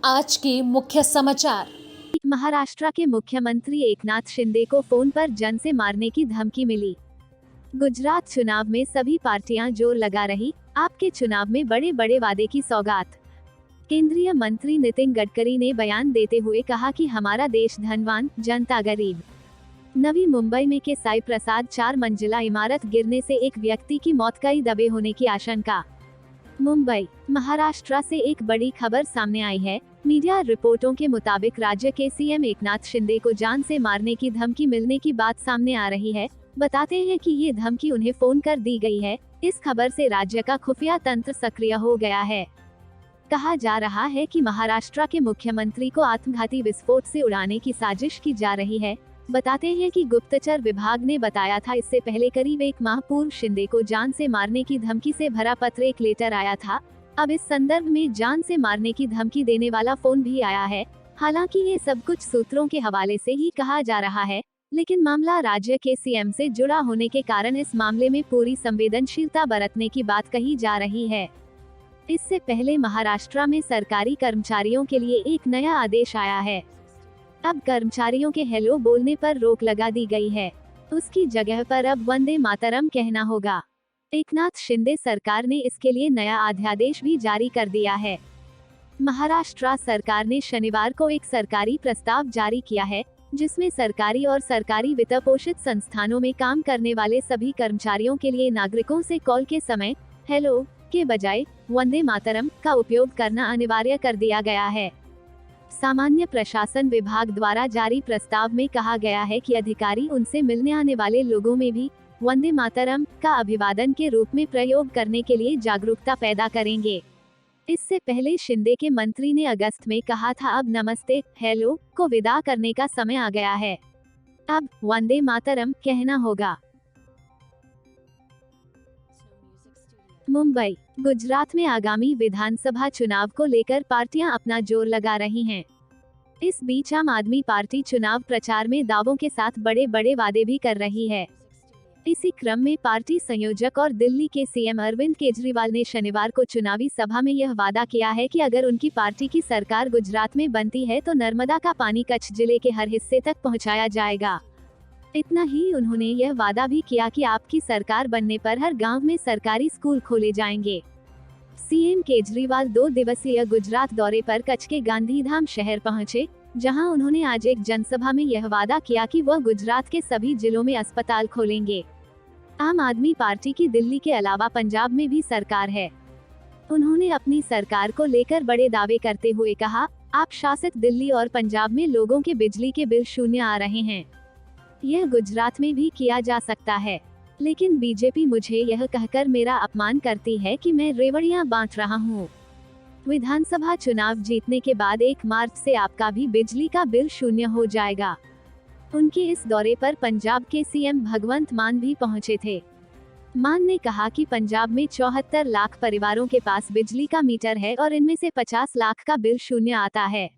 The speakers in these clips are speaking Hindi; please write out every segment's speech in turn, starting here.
आज के मुख्य समाचार। महाराष्ट्र के मुख्यमंत्री एकनाथ शिंदे को फोन पर जन से मारने की धमकी मिली। गुजरात चुनाव में सभी पार्टियां जोर लगा रही, आपके चुनाव में बड़े बड़े वादे की सौगात। केंद्रीय मंत्री नितिन गडकरी ने बयान देते हुए कहा कि हमारा देश धनवान, जनता गरीब। नवी मुंबई में के साई प्रसाद 4 मंजिला इमारत गिरने से एक व्यक्ति की मौत, कई दबे होने की आशंका। मुंबई, महाराष्ट्र से एक बड़ी खबर सामने आई है। मीडिया रिपोर्टों के मुताबिक राज्य के सीएम एकनाथ शिंदे को जान से मारने की धमकी मिलने की बात सामने आ रही है। बताते हैं कि ये धमकी उन्हें फोन कर दी गई है। इस खबर से राज्य का खुफिया तंत्र सक्रिय हो गया है। कहा जा रहा है कि महाराष्ट्र के मुख्यमंत्री को आत्मघाती विस्फोट से उड़ाने की साजिश की जा रही है। बताते हैं कि गुप्तचर विभाग ने बताया था, इससे पहले करीब 1 माह पूर्व शिंदे को जान से मारने की धमकी से भरा पत्र, एक लेटर आया था। अब इस संदर्भ में जान से मारने की धमकी देने वाला फोन भी आया है। हालांकि ये सब कुछ सूत्रों के हवाले से ही कहा जा रहा है, लेकिन मामला राज्य के सीएम से जुड़ा होने के कारण इस मामले में पूरी संवेदनशीलता बरतने की बात कही जा रही है। इससे पहले महाराष्ट्र में सरकारी कर्मचारियों के लिए एक नया आदेश आया है। अब कर्मचारियों के हेलो बोलने पर रोक लगा दी गई है। उसकी जगह पर अब वंदे मातरम कहना होगा। एकनाथ शिंदे सरकार ने इसके लिए नया अध्यादेश भी जारी कर दिया है। महाराष्ट्र सरकार ने शनिवार को एक सरकारी प्रस्ताव जारी किया है, जिसमें सरकारी और सरकारी वित्त पोषित संस्थानों में काम करने वाले सभी कर्मचारियों के लिए नागरिकों से कॉल के समय हेलो के बजाय वंदे मातरम का उपयोग करना अनिवार्य कर दिया गया है। सामान्य प्रशासन विभाग द्वारा जारी प्रस्ताव में कहा गया है कि अधिकारी उनसे मिलने आने वाले लोगों में भी वंदे मातरम का अभिवादन के रूप में प्रयोग करने के लिए जागरूकता पैदा करेंगे। इससे पहले शिंदे के मंत्री ने अगस्त में कहा था, अब नमस्ते हेलो को विदा करने का समय आ गया है। अब वंदे मातरम कहना होगा। मुंबई, गुजरात में आगामी विधानसभा चुनाव को लेकर पार्टियां अपना जोर लगा रही हैं। इस बीच आम आदमी पार्टी चुनाव प्रचार में दावों के साथ बड़े बड़े वादे भी कर रही है। इसी क्रम में पार्टी संयोजक और दिल्ली के सीएम अरविंद केजरीवाल ने शनिवार को चुनावी सभा में यह वादा किया है कि अगर उनकी पार्टी की सरकार गुजरात में बनती है तो नर्मदा का पानी कच्छ जिले के हर हिस्से तक पहुंचाया जाएगा। इतना ही, उन्होंने यह वादा भी किया कि आपकी सरकार बनने पर हर गांव में सरकारी स्कूल खोले जाएंगे। सीएम केजरीवाल 2 दिवसीय गुजरात दौरे पर कच्छ के गांधीधाम शहर पहुंचे, जहां उन्होंने आज एक जनसभा में यह वादा किया कि वह गुजरात के सभी जिलों में अस्पताल खोलेंगे। आम आदमी पार्टी की दिल्ली के अलावा पंजाब में भी सरकार है। उन्होंने अपनी सरकार को लेकर बड़े दावे करते हुए कहा, आप शासित दिल्ली और पंजाब में लोगों के बिजली के बिल शून्य आ रहे हैं। यह गुजरात में भी किया जा सकता है, लेकिन बीजेपी मुझे यह कहकर मेरा अपमान करती है कि मैं रेवड़ियां बांट रहा हूं। विधानसभा चुनाव जीतने के बाद 1 मार्च से आपका भी बिजली का बिल शून्य हो जाएगा। उनके इस दौरे पर पंजाब के सीएम भगवंत मान भी पहुंचे थे। मान ने कहा कि पंजाब में 74 लाख परिवारों के पास बिजली का मीटर है और इनमें से 50 लाख का बिल शून्य आता है।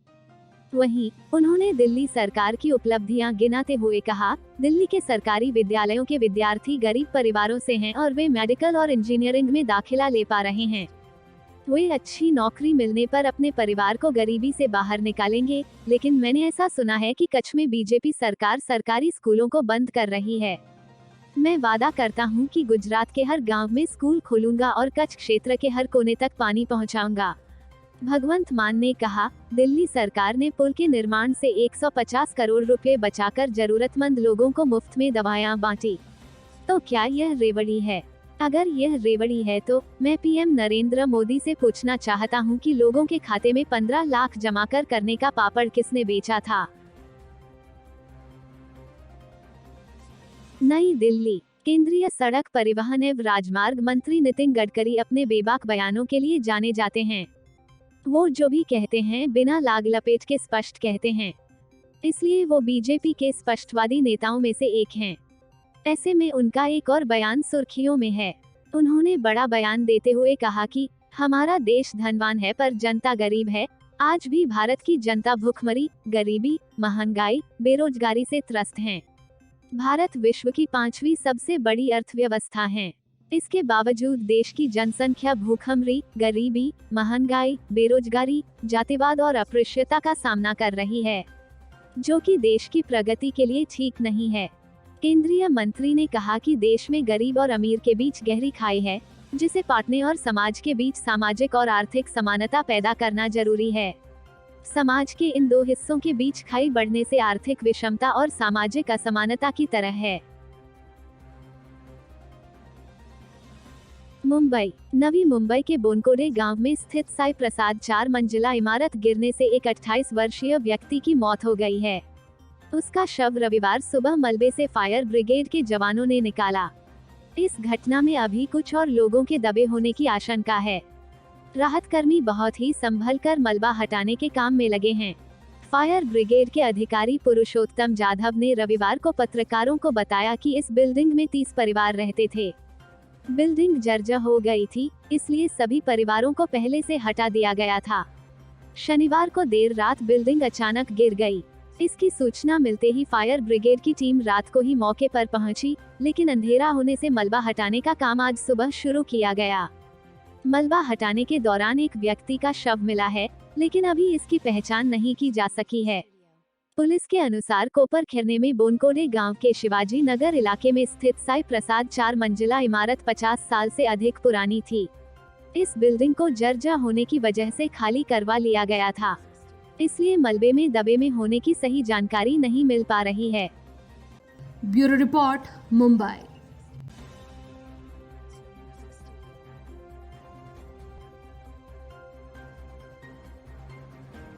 वहीं उन्होंने दिल्ली सरकार की उपलब्धियां गिनाते हुए कहा, दिल्ली के सरकारी विद्यालयों के विद्यार्थी गरीब परिवारों से हैं और वे मेडिकल और इंजीनियरिंग में दाखिला ले पा रहे हैं। वे अच्छी नौकरी मिलने पर अपने परिवार को गरीबी से बाहर निकालेंगे, लेकिन मैंने ऐसा सुना है कि कच्छ में बीजेपी सरकार सरकारी स्कूलों को बंद कर रही है। मैं वादा करता हूं कि गुजरात के हर गांव में स्कूल खोलूंगा और कच्छ क्षेत्र के हर कोने तक पानी पहुंचाऊंगा। भगवंत मान ने कहा, दिल्ली सरकार ने पुल के निर्माण से 150 करोड़ रुपए बचाकर जरूरतमंद लोगों को मुफ्त में दवाएं बांटी। तो क्या यह रेवड़ी है? अगर यह रेवड़ी है तो मैं पीएम नरेंद्र मोदी से पूछना चाहता हूं कि लोगों के खाते में 15 लाख जमा करने का पापड़ किसने बेचा था? नई दिल्ली, केंद्रीय सड़क परिवहन एवं राजमार्ग मंत्री नितिन गडकरी अपने बेबाक बयानों के लिए जाने जाते हैं। वो जो भी कहते हैं बिना लाग लपेट के स्पष्ट कहते हैं, इसलिए वो बीजेपी के स्पष्टवादी नेताओं में से एक हैं। ऐसे में उनका एक और बयान सुर्खियों में है। उन्होंने बड़ा बयान देते हुए कहा कि हमारा देश धनवान है पर जनता गरीब है। आज भी भारत की जनता भूखमरी, गरीबी, महंगाई, बेरोजगारी से त्रस्त हैं। भारत विश्व की 5वीं सबसे बड़ी अर्थव्यवस्था है। इसके बावजूद देश की जनसंख्या भूखमरी, गरीबी, महंगाई, बेरोजगारी, जातिवाद और अस्पृश्यता का सामना कर रही है, जो कि देश की प्रगति के लिए ठीक नहीं है। केंद्रीय मंत्री ने कहा कि देश में गरीब और अमीर के बीच गहरी खाई है, जिसे पाटने और समाज के बीच सामाजिक और आर्थिक समानता पैदा करना जरूरी है। समाज के इन दो हिस्सों के बीच खाई बढ़ने से आर्थिक विषमता और सामाजिक असमानता की तरह है। मुंबई, नवी मुंबई के बोनकोडे गांव में स्थित साई प्रसाद 4 मंजिला इमारत गिरने से एक 28 वर्षीय व्यक्ति की मौत हो गई है। उसका शव रविवार सुबह मलबे से फायर ब्रिगेड के जवानों ने निकाला। इस घटना में अभी कुछ और लोगों के दबे होने की आशंका है। राहत कर्मी बहुत ही संभल कर मलबा हटाने के काम में लगे हैं। फायर ब्रिगेड के अधिकारी पुरुषोत्तम जाधव ने रविवार को पत्रकारों को बताया कि इस बिल्डिंग में 30 परिवार रहते थे। बिल्डिंग जर्जर हो गई थी, इसलिए सभी परिवारों को पहले से हटा दिया गया था। शनिवार को देर रात बिल्डिंग अचानक गिर गई। इसकी सूचना मिलते ही फायर ब्रिगेड की टीम रात को ही मौके पर पहुंची, लेकिन अंधेरा होने से मलबा हटाने का काम आज सुबह शुरू किया गया। मलबा हटाने के दौरान एक व्यक्ति का शव मिला है, लेकिन अभी इसकी पहचान नहीं की जा सकी है। पुलिस के अनुसार कोपर खिरने में बोनकोडे गांव के शिवाजी नगर इलाके में स्थित साई प्रसाद 4 मंजिला इमारत 50 साल से अधिक पुरानी थी। इस बिल्डिंग को जर्जर होने की वजह से खाली करवा लिया गया था, इसलिए मलबे में दबे में होने की सही जानकारी नहीं मिल पा रही है। Bureau report, Mumbai.